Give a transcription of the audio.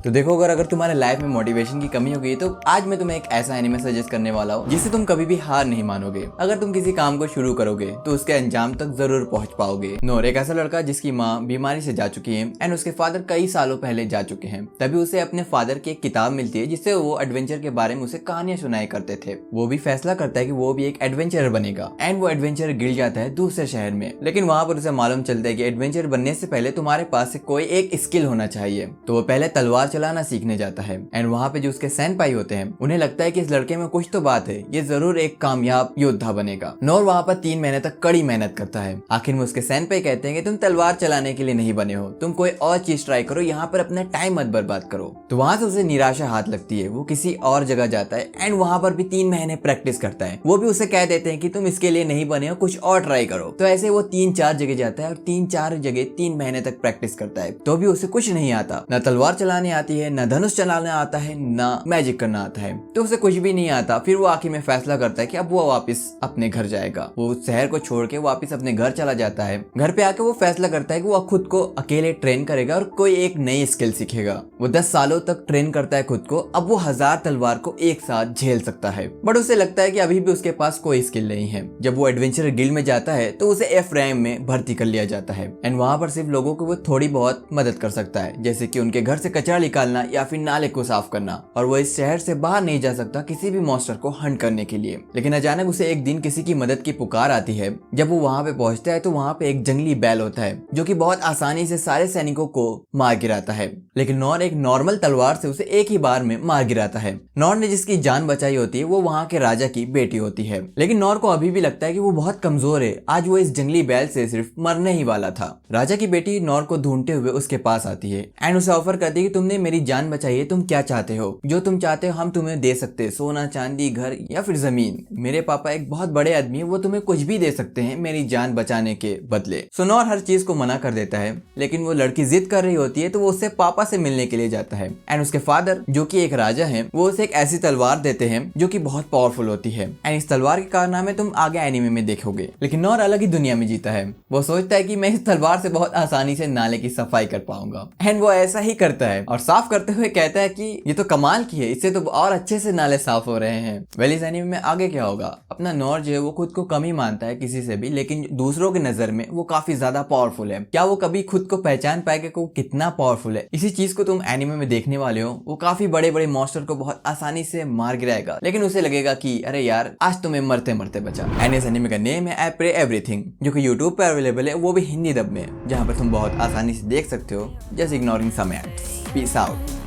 तो देखो, अगर तुम्हारे लाइफ में मोटिवेशन की कमी हो गई तो आज मैं तुम्हें एक ऐसा एनिमे सजेस्ट करने वाला हूँ जिससे तुम कभी भी हार नहीं मानोगे। अगर तुम किसी काम को शुरू करोगे तो उसके अंजाम तक जरूर पहुंच पाओगे। नोर एक ऐसा लड़का जिसकी माँ बीमारी से जा चुकी है एंड उसके फादर कई सालों पहले जा चुके हैं। तभी उसे अपने फादर की एक किताब मिलती है जिससे वो एडवेंचर के बारे में उसे कहानियां सुनाया करते थे। वो भी फैसला करता है कि वो भी एक एडवेंचरर बनेगा एंड वो एडवेंचर गिर जाता है दूसरे शहर में। लेकिन वहां पर उसे मालूम चलता है कि एडवेंचर बनने से पहले तुम्हारे पास कोई एक स्किल होना चाहिए। तो वो पहले तलवार चलाना सीखने जाता है एंड वहाँ पे जो उसके सेनपाई होते हैं उन्हें लगता है कि इस लड़के में कुछ तो बात है, ये जरूर एक कामयाब योद्धा बनेगा। नोर वहाँ पर 3 महीने तक कड़ी मेहनत करता है। आखिर में उसके सेनपाई कहते हैं कि तुम तलवार चलाने के लिए नहीं बने हो, तुम कोई और चीज ट्राई करो, यहाँ पर अपना टाइम मत बर्बाद करो। तो वहाँ से उसे निराशा हाथ लगती है। वो किसी और जगह जाता है एंड वहाँ पर भी 3 महीने प्रैक्टिस करता है। वो भी उसे कह देते हैं कि तुम इसके लिए नहीं बने हो, कुछ और ट्राई करो। तो ऐसे वो 3-4 जगह जाता है और 3-4 जगह 3 महीने तक प्रैक्टिस करता है। तो भी उसे कुछ नहीं आता, न तलवार चलाने आती है, न धनुष चलाना आता है, ना मैजिक करना आता है। तो उसे कुछ भी नहीं आता। फिर वो आखिर में फैसला करता है कि अब वो वापस अपने घर जाएगा। वो उस शहर को छोड़ के वापस अपने घर चला जाता है। घर पे आके वो फैसला करता है कि वो खुद को अकेले ट्रेन करेगा और कोई एक नई स्किल सीखेगा। वो 10 सालों तक ट्रेन करता है खुद को। अब वो 1000 तलवार को एक साथ झेल सकता है। बट उसे लगता है कि अभी भी उसके पास कोई स्किल नहीं है। जब वो एडवेंचर गिल्ड में जाता है तो उसे एफ रैंक में भर्ती कर लिया जाता है एंड वहाँ पर सिर्फ लोगों को वो थोड़ी बहुत मदद कर सकता है, जैसे कि उनके घर से कचरा निकालना या फिर नाले को साफ करना। और वो इस शहर से बाहर नहीं जा सकता किसी भी मॉन्स्टर को हंट करने के लिए। लेकिन अचानक उसे एक दिन किसी की मदद की पुकार आती है। जब वो वहाँ पे पहुंचता है तो वहाँ पे एक जंगली बैल होता है जो कि बहुत आसानी से सारे सैनिकों को मार गिराता है। लेकिन नॉर एक नॉर्मल तलवार से उसे एक ही बार में मार गिराता है। नॉर ने जिसकी जान बचाई होती है वो वहाँ के राजा की बेटी होती है। लेकिन नॉर को अभी भी लगता है कि वो बहुत कमजोर है। आज वो इस जंगली बैल से सिर्फ मरने ही वाला था। राजा की बेटी नॉर को ढूंढते हुए उसके पास आती है एंड उसे ऑफर करती है कि तुमने मेरी जान बचाई है, तुम क्या चाहते हो? जो तुम चाहते हो हम तुम्हें दे सकते हैं, सोना चांदी, घर या फिर जमीन। मेरे पापा एक बहुत बड़े आदमी है, वो तुम्हें कुछ भी दे सकते हैं मेरी जान बचाने के बदले। सो नॉर हर चीज को मना कर देता है। लेकिन वो लड़की जिद कर रही होती है तो वो उससे पापा से मिलने के लिए जाता है एंड उसके फादर जो कि एक राजा है वो उसे एक ऐसी तलवार देते हैं जो कि बहुत पावरफुल होती है एंड इस तलवार के कारनामे तुम आगे एनीमे में देखोगे। लेकिन नॉर अलग ही दुनिया में जीता है। वो सोचता है कि मैं इस तलवार से बहुत आसानी से नाले की सफाई कर पाऊंगा एंड वो ऐसा ही करता है और साफ करते हुए कहता है कि ये तो कमाल की है, इससे तो और अच्छे से नाले साफ हो रहे हैं। वेल इस एनीमे में आगे क्या होगा? अपना नॉर जो है वो खुद को कम ही मानता है किसी से भी, लेकिन दूसरों की नजर में वो काफी ज्यादा पावरफुल है। क्या वो कभी खुद को पहचान पाएगा कि वो कितना पावरफुल है? इसी चीज को तुम एनीमे में देखने वाले हो। वो काफी बड़े बड़े मॉन्स्टर को बहुत आसानी से मार गिराएगा, लेकिन उसे लगेगा कि अरे यार आज तो मैं मरते मरते बचा। एंड इस एनीमे का नेम है आई प्रे एवरीथिंग, जो कि यूट्यूब पर अवेलेबल है, वो भी हिंदी दब में, जहाँ पर तुम बहुत आसानी से देख सकते हो, जस्ट इग्नोरिंग सम एड्स। Peace out.